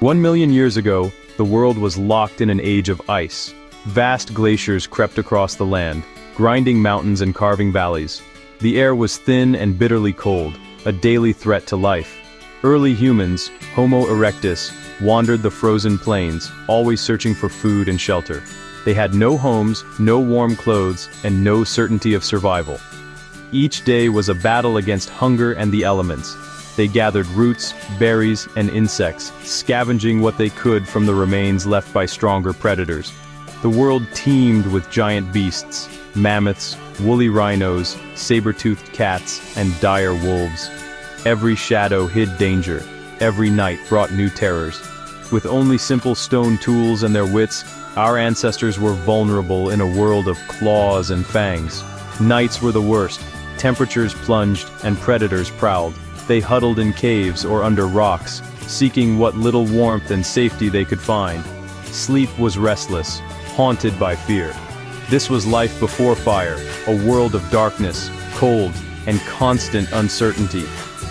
1 million years ago, the world was locked in an age of ice. Vast glaciers crept across the land, grinding mountains and carving valleys. The air was thin and bitterly cold, a daily threat to life. Early humans, Homo erectus, wandered the frozen plains, always searching for food and shelter. They had no homes, no warm clothes, and no certainty of survival. Each day was a battle against hunger and the elements. They gathered roots, berries, and insects, scavenging what they could from the remains left by stronger predators. The world teemed with giant beasts, mammoths, woolly rhinos, saber-toothed cats, and dire wolves. Every shadow hid danger, every night brought new terrors. With only simple stone tools and their wits, our ancestors were vulnerable in a world of claws and fangs. Nights were the worst, temperatures plunged, and predators prowled. They huddled in caves or under rocks, seeking what little warmth and safety they could find. Sleep was restless, haunted by fear. This was life before fire, a world of darkness, cold, and constant uncertainty.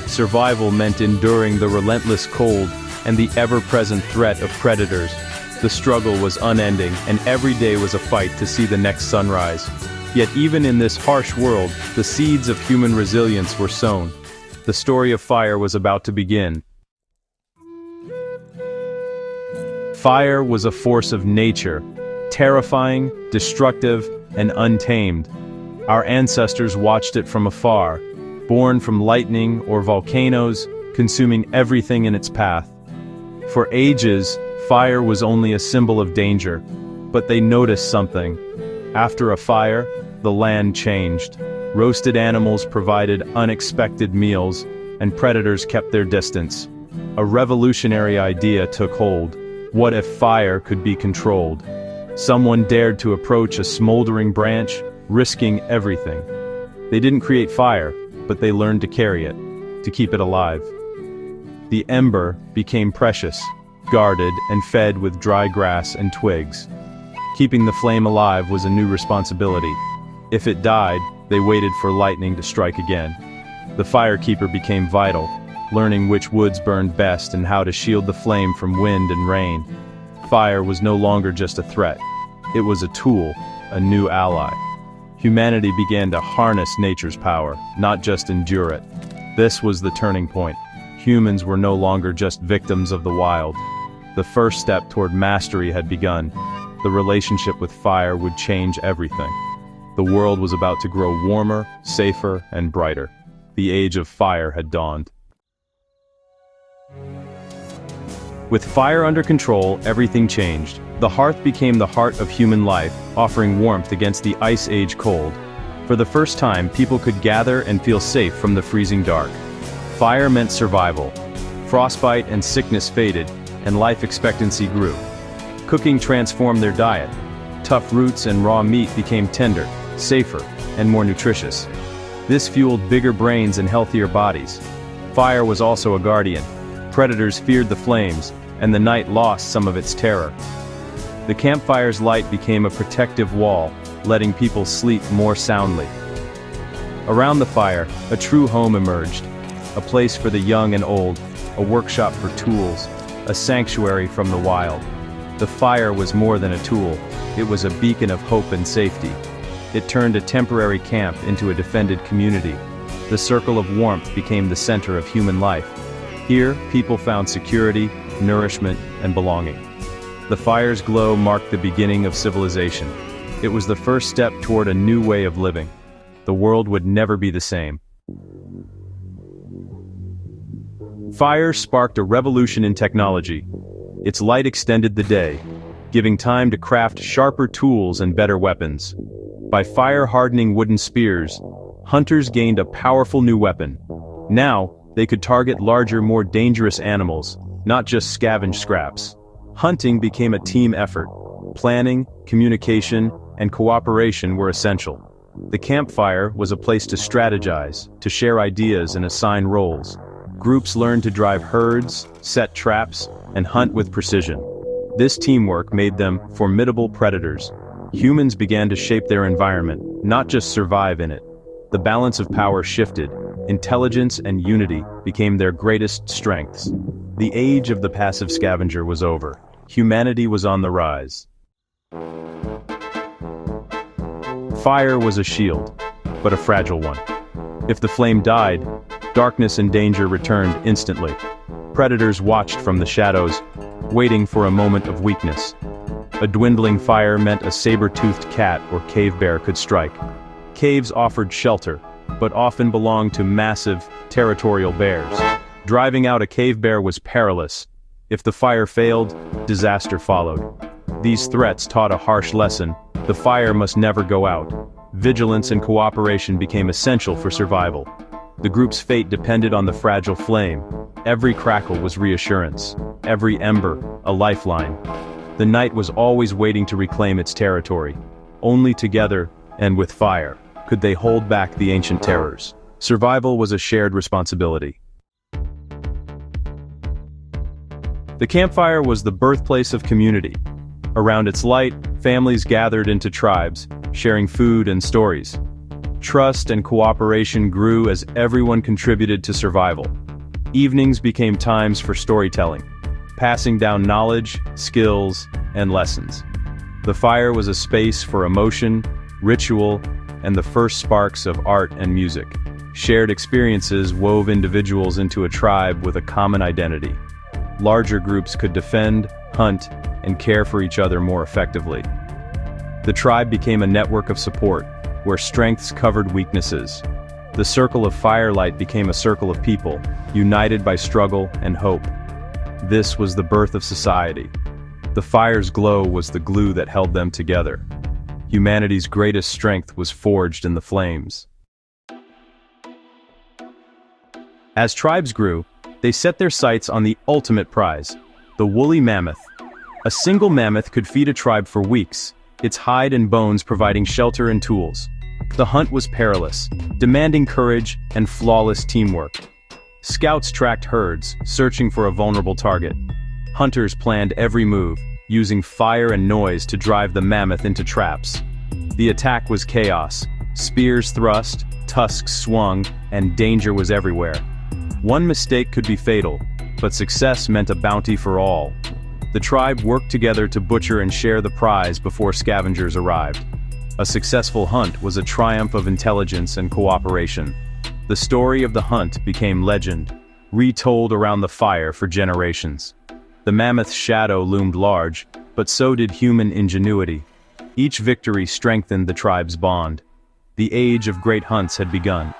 Survival meant enduring the relentless cold and the ever-present threat of predators. The struggle was unending, and every day was a fight to see the next sunrise. Yet even in this harsh world, the seeds of human resilience were sown. The story of fire was about to begin. Fire was a force of nature, terrifying, destructive, and untamed. Our ancestors watched it from afar, born from lightning or volcanoes, consuming everything in its path. For ages, fire was only a symbol of danger, but they noticed something. After a fire, the land changed. Roasted animals provided unexpected meals, and predators kept their distance. A revolutionary idea took hold. What if fire could be controlled? Someone dared to approach a smoldering branch, risking everything. They didn't create fire, but they learned to carry it, to keep it alive. The ember became precious, guarded and fed with dry grass and twigs. Keeping the flame alive was a new responsibility. If it died, they waited for lightning to strike again. The firekeeper became vital, learning which woods burned best and how to shield the flame from wind and rain. Fire was no longer just a threat. It was a tool, a new ally. Humanity began to harness nature's power, not just endure it. This was the turning point. Humans were no longer just victims of the wild. The first step toward mastery had begun. The relationship with fire would change everything. The world was about to grow warmer, safer, and brighter. The age of fire had dawned. With fire under control, everything changed. The hearth became the heart of human life, offering warmth against the Ice Age cold. For the first time, people could gather and feel safe from the freezing dark. Fire meant survival. Frostbite and sickness faded, and life expectancy grew. Cooking transformed their diet. Tough roots and raw meat became tender, safer, and more nutritious. This fueled bigger brains and healthier bodies. Fire was also a guardian. Predators feared the flames, and the night lost some of its terror. The campfire's light became a protective wall, letting people sleep more soundly. Around the fire, a true home emerged, a place for the young and old, a workshop for tools, a sanctuary from the wild. The fire was more than a tool, it was a beacon of hope and safety. It turned a temporary camp into a defended community. The circle of warmth became the center of human life. Here, people found security, nourishment, and belonging. The fire's glow marked the beginning of civilization. It was the first step toward a new way of living. The world would never be the same. Fire sparked a revolution in technology. Its light extended the day, giving time to craft sharper tools and better weapons. By fire-hardening wooden spears, hunters gained a powerful new weapon. Now, they could target larger, more dangerous animals, not just scavenge scraps. Hunting became a team effort. Planning, communication, and cooperation were essential. The campfire was a place to strategize, to share ideas and assign roles. Groups learned to drive herds, set traps, and hunt with precision. This teamwork made them formidable predators. Humans began to shape their environment, not just survive in it. The balance of power shifted. Intelligence and unity became their greatest strengths. The age of the passive scavenger was over. Humanity was on the rise. Fire was a shield, but a fragile one. If the flame died, darkness and danger returned instantly. Predators watched from the shadows, waiting for a moment of weakness. A dwindling fire meant a saber-toothed cat or cave bear could strike. Caves offered shelter, but often belonged to massive, territorial bears. Driving out a cave bear was perilous. If the fire failed, disaster followed. These threats taught a harsh lesson: the fire must never go out. Vigilance and cooperation became essential for survival. The group's fate depended on the fragile flame. Every crackle was reassurance, every ember a lifeline. The night was always waiting to reclaim its territory. Only together, and with fire, could they hold back the ancient terrors. Survival was a shared responsibility. The campfire was the birthplace of community. Around its light, families gathered into tribes, sharing food and stories. Trust and cooperation grew as everyone contributed to survival. Evenings became times for storytelling, passing down knowledge, skills, and lessons. The fire was a space for emotion, ritual, and the first sparks of art and music. Shared experiences wove individuals into a tribe with a common identity. Larger groups could defend, hunt, and care for each other more effectively. The tribe became a network of support, where strengths covered weaknesses. The circle of firelight became a circle of people, united by struggle and hope. This was the birth of society. The fire's glow was the glue that held them together. Humanity's greatest strength was forged in the flames. As tribes grew, they set their sights on the ultimate prize, the woolly mammoth. A single mammoth could feed a tribe for weeks, its hide and bones providing shelter and tools. The hunt was perilous, demanding courage and flawless teamwork. Scouts tracked herds, searching for a vulnerable target. Hunters planned every move, using fire and noise to drive the mammoth into traps. The attack was chaos. Spears thrust, tusks swung, and danger was everywhere. One mistake could be fatal, but success meant a bounty for all. The tribe worked together to butcher and share the prize before scavengers arrived. A successful hunt was a triumph of intelligence and cooperation. The story of the hunt became legend, retold around the fire for generations. The mammoth's shadow loomed large, but so did human ingenuity. Each victory strengthened the tribe's bond. The age of great hunts had begun.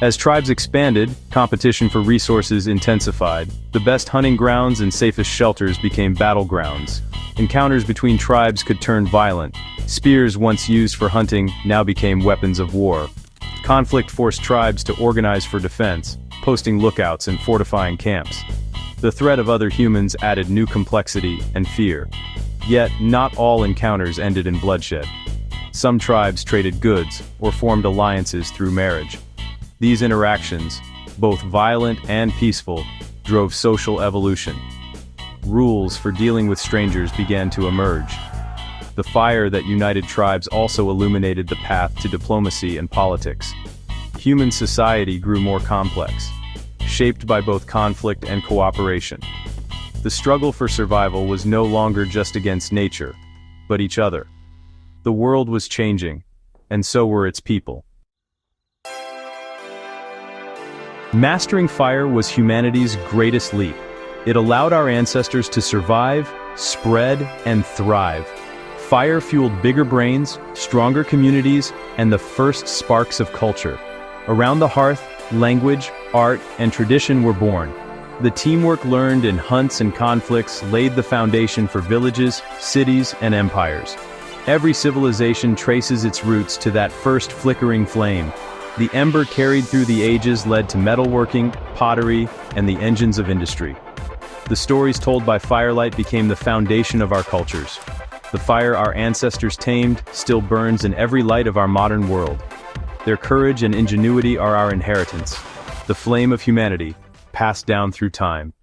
As tribes expanded, competition for resources intensified. The best hunting grounds and safest shelters became battlegrounds. Encounters between tribes could turn violent. Spears once used for hunting now became weapons of war. Conflict forced tribes to organize for defense, posting lookouts and fortifying camps. The threat of other humans added new complexity and fear. Yet, not all encounters ended in bloodshed. Some tribes traded goods or formed alliances through marriage. These interactions, both violent and peaceful, drove social evolution. Rules for dealing with strangers began to emerge. The fire that united tribes also illuminated the path to diplomacy and politics. Human society grew more complex, shaped by both conflict and cooperation. The struggle for survival was no longer just against nature, but each other. The world was changing, and so were its people. Mastering fire was humanity's greatest leap. It allowed our ancestors to survive, spread, and thrive. Fire fueled bigger brains, stronger communities, and the first sparks of culture. Around the hearth, language, art, and tradition were born. The teamwork learned in hunts and conflicts laid the foundation for villages, cities, and empires. Every civilization traces its roots to that first flickering flame. The ember carried through the ages led to metalworking, pottery, and the engines of industry. The stories told by firelight became the foundation of our cultures. The fire our ancestors tamed still burns in every light of our modern world. Their courage and ingenuity are our inheritance, the flame of humanity, passed down through time.